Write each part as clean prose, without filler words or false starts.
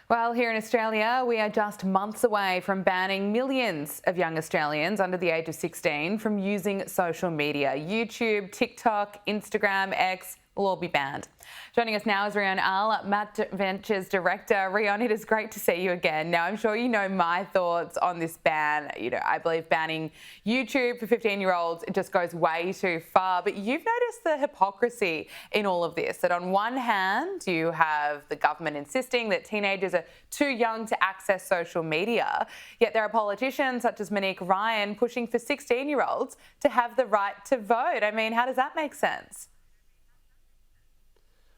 Well, here in Australia, we are just months away from banning millions of young Australians under the age of 16 from using social media. YouTube, TikTok, Instagram, X will all be banned. Joining us now is Rion Al, Matt Ventures Director. Rion, it is great to see you again. Now, I'm sure you know my thoughts on this ban. I believe banning YouTube for 15-year-olds, it just goes way too far. But you've noticed the hypocrisy in all of this, that on one hand, you have the government insisting that teenagers are too young to access social media, yet there are politicians such as Monique Ryan pushing for 16-year-olds to have the right to vote. I mean, how does that make sense?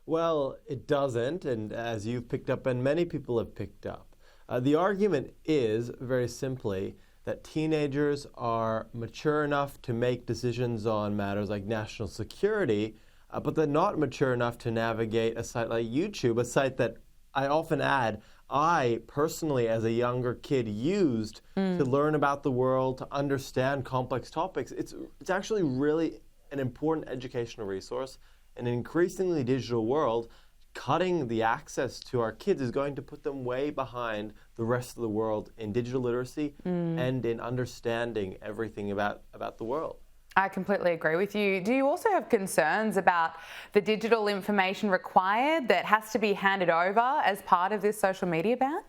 Well, it doesn't, and as you've picked up and many people have picked up, the argument is, very simply, that teenagers are mature enough to make decisions on matters like national security, but they're not mature enough to navigate a site like YouTube, a site that I often add, I personally, as a younger kid, used to learn about the world, to understand complex topics. It's actually really an important educational resource. In an increasingly digital world, cutting the access to our kids is going to put them way behind the rest of the world in digital literacy and in understanding everything about the world. I completely agree with you. Do you also have concerns about the digital information required that has to be handed over as part of this social media ban?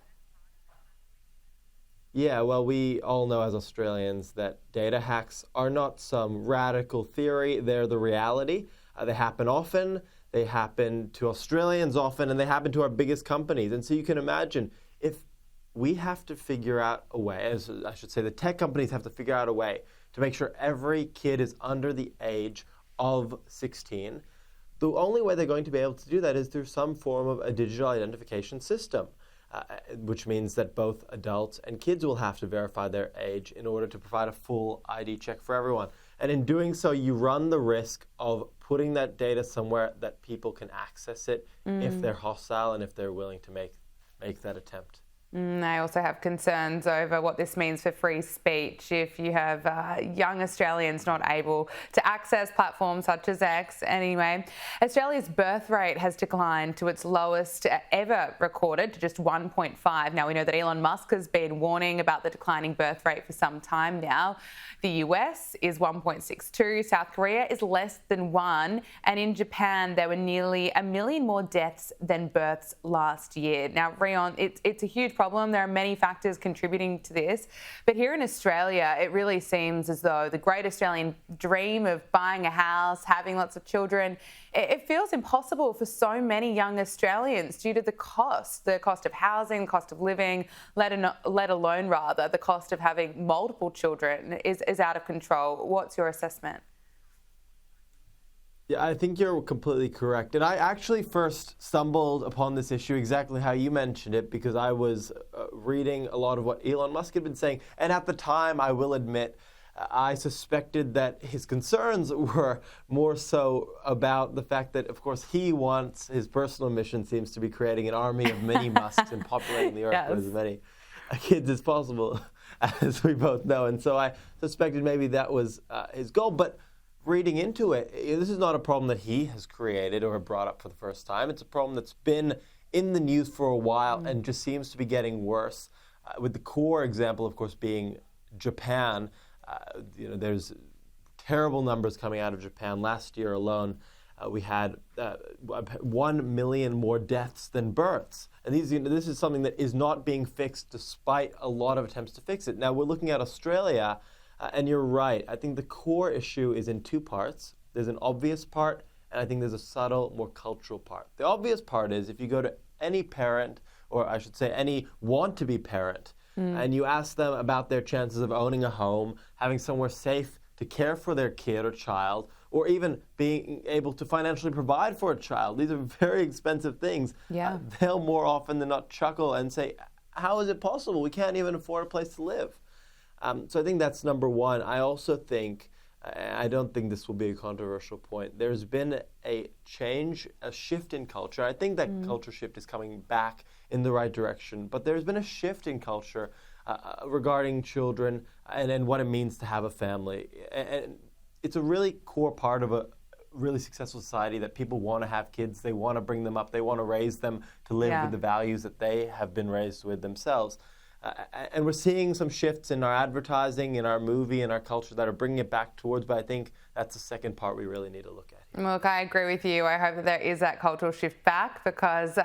Yeah, well, we all know as Australians that data hacks are not some radical theory, they're the reality. They happen often, they happen to Australians often, and they happen to our biggest companies. And so you can imagine if we have to figure out a way, as I should say, the tech companies have to figure out a way to make sure every kid is under the age of 16, the only way they're going to be able to do that is through some form of a digital identification system, which means that both adults and kids will have to verify their age in order to provide a full ID check for everyone. And in doing so, you run the risk of putting that data somewhere that people can access it if they're hostile and if they're willing to make that attempt. I also have concerns over what this means for free speech if you have young Australians not able to access platforms such as X. Anyway, Australia's birth rate has declined to its lowest ever recorded, to just 1.5. Now, we know that Elon Musk has been warning about the declining birth rate for some time now. The US is 1.62, South Korea is less than 1, and in Japan there were nearly 1 million more deaths than births last year. Now, Rion, it's a huge problem. There are many factors contributing to this, but here in Australia it really seems as though the great Australian dream of buying a house, having lots of children, it feels impossible for so many young Australians due to the cost of housing, the cost of living, let alone the cost of having multiple children is out of control. What's your assessment? Yeah, I think you're completely correct. And I actually first stumbled upon this issue exactly how you mentioned it because I was reading a lot of what Elon Musk had been saying. And at the time, I will admit, I suspected that his concerns were more so about the fact that, of course, his personal mission seems to be creating an army of mini Musks and populating the earth with as many kids as possible, as we both know. And so I suspected maybe that was his goal. But reading into it, this is not a problem that he has created or brought up for the first time. It's a problem that's been in the news for a while and just seems to be getting worse. With the core example, of course, being Japan. There's terrible numbers coming out of Japan. Last year alone, we had 1 million more deaths than births. And this is something that is not being fixed despite a lot of attempts to fix it. Now, we're looking at Australia. And you're right. I think the core issue is in two parts. There's an obvious part, and I think there's a subtle, more cultural part. The obvious part is if you go to any parent, or I should say any want-to-be parent, and you ask them about their chances of owning a home, having somewhere safe to care for their kid or child, or even being able to financially provide for a child. These are very expensive things. Yeah. They'll more often than not chuckle and say, how is it possible? We can't even afford a place to live. So I think that's number one. I also think, I don't think this will be a controversial point, there's been a shift in culture. I think that culture shift is coming back in the right direction, but there's been a shift in culture regarding children and what it means to have a family. And it's a really core part of really successful society, that people want to have kids, they want to bring them up, they want to raise them to live with the values that they have been raised with themselves. And we're seeing some shifts in our advertising, in our movie, in our culture that are bringing it back towards, but I think that's the second part we really need to look at. Look, I agree with you. I hope that there is that cultural shift back, because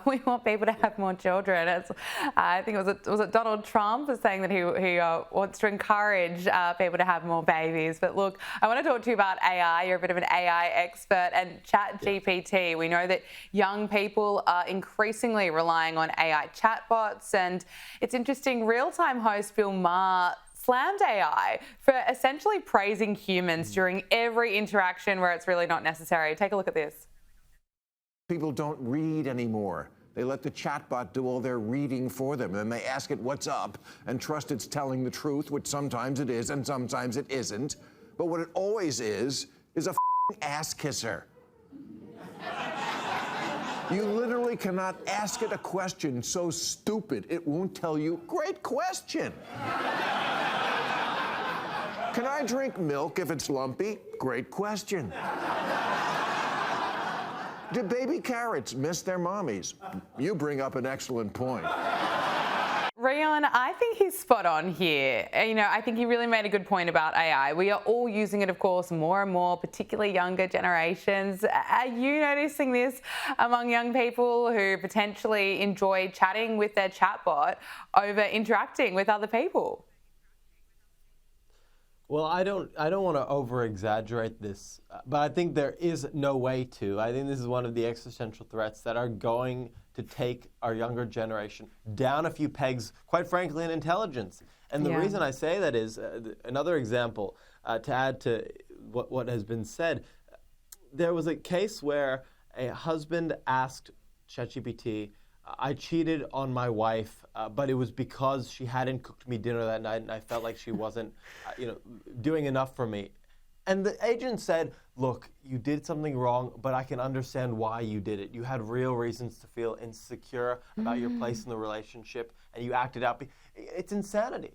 we want people to have more children. I think was it Donald Trump was saying that he wants to encourage people to have more babies. But look, I want to talk to you about AI. You're a bit of an AI expert, and ChatGPT. Yeah. We know that young people are increasingly relying on AI chatbots, and it's interesting. Real-time host Bill Maher slammed AI for essentially praising humans during every interaction where it's really not necessary. Take a look at this. People don't read anymore. They let the chatbot do all their reading for them, and they ask it what's up and trust it's telling the truth, which sometimes it is and sometimes it isn't. But what it always is a ass kisser. You literally cannot ask it a question so stupid it won't tell you, great question. Can I drink milk if it's lumpy? Great question. Do baby carrots miss their mommies? You bring up an excellent point. Rion, I think he's spot on here. I think he really made a good point about AI. We are all using it, of course, more and more, particularly younger generations. Are you noticing this among young people who potentially enjoy chatting with their chatbot over interacting with other people? Well, I don't want to over-exaggerate this, but I think there is no way to. I think this is one of the existential threats that are going to take our younger generation down a few pegs, quite frankly, in intelligence. And the reason I say that is, another example, to add to what has been said, there was a case where a husband asked ChatGPT, I cheated on my wife, but it was because she hadn't cooked me dinner that night, and I felt like she wasn't, doing enough for me. And the agent said, look, you did something wrong, but I can understand why you did it. You had real reasons to feel insecure about your place in the relationship, and you acted out. It's insanity.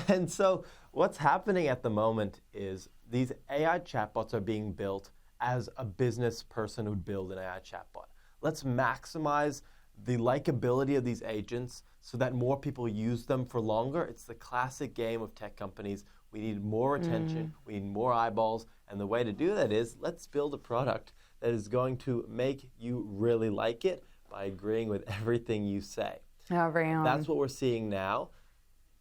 And so what's happening at the moment is these AI chatbots are being built as a business person would build an AI chatbot. Let's maximize the likability of these agents so that more people use them for longer. It's the classic game of tech companies. We need more attention, we need more eyeballs, and the way to do that is let's build a product that is going to make you really like it by agreeing with everything you say. That's what we're seeing now.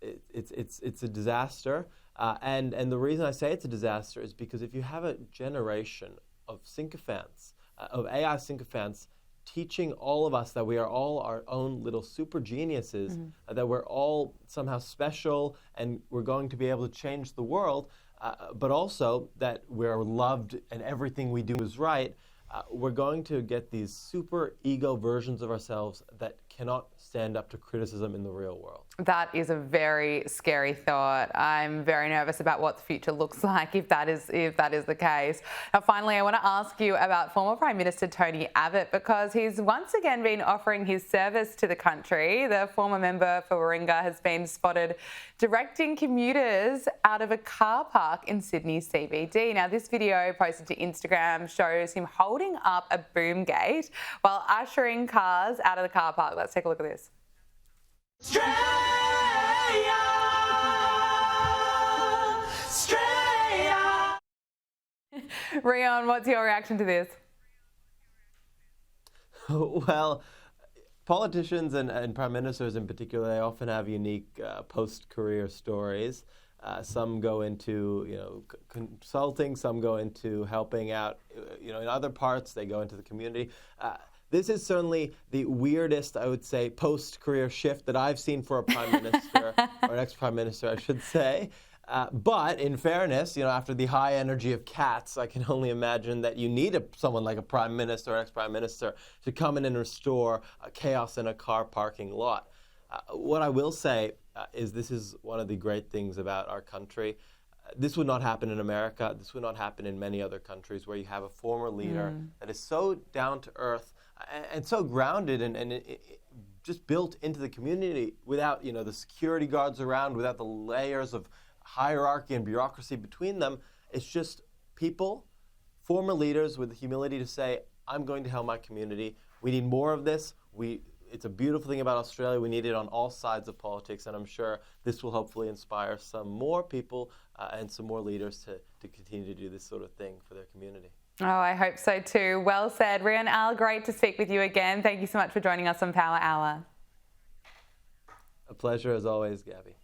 It's a disaster, and the reason I say it's a disaster is because if you have a generation of sycophants, of AI sycophants, teaching all of us that we are all our own little super geniuses, that we're all somehow special and we're going to be able to change the world, but also that we're loved and everything we do is right, we're going to get these super ego versions of ourselves that cannot stand up to criticism in the real world. That is a very scary thought. I'm very nervous about what the future looks like if that is the case. Now, finally, I want to ask you about former Prime Minister Tony Abbott, because he's once again been offering his service to the country. The former member for Warringah has been spotted directing commuters out of a car park in Sydney CBD. Now, this video posted to Instagram shows him holding up a boom gate while ushering cars out of the car park. Let's take a look at this. Straight up. Rion, what's your reaction to this? Well, politicians and prime ministers in particular, they often have unique post-career stories. Some go into consulting, some go into helping out in other parts, they go into the community. This is certainly the weirdest, I would say, post-career shift that I've seen for a prime minister, or an ex-prime minister, I should say. But in fairness, after the high energy of cats, I can only imagine that you need someone like a prime minister or ex-prime minister to come in and restore chaos in a car parking lot. What I will say is this is one of the great things about our country. This would not happen in America. This would not happen in many other countries where you have a former leader that is so down to earth and so grounded and just built into the community without the security guards around, without the layers of hierarchy and bureaucracy between them. It's just people former leaders with the humility to say, I'm going to help my community. We need more of this. It's a beautiful thing about Australia. We need it on all sides of politics, and I'm sure this will hopefully inspire some more people and some more leaders to continue to do this sort of thing for their community. Oh, I hope so too. Well said. Ria and Al, great to speak with you again. Thank you so much for joining us on Power Hour. A pleasure as always, Gabby.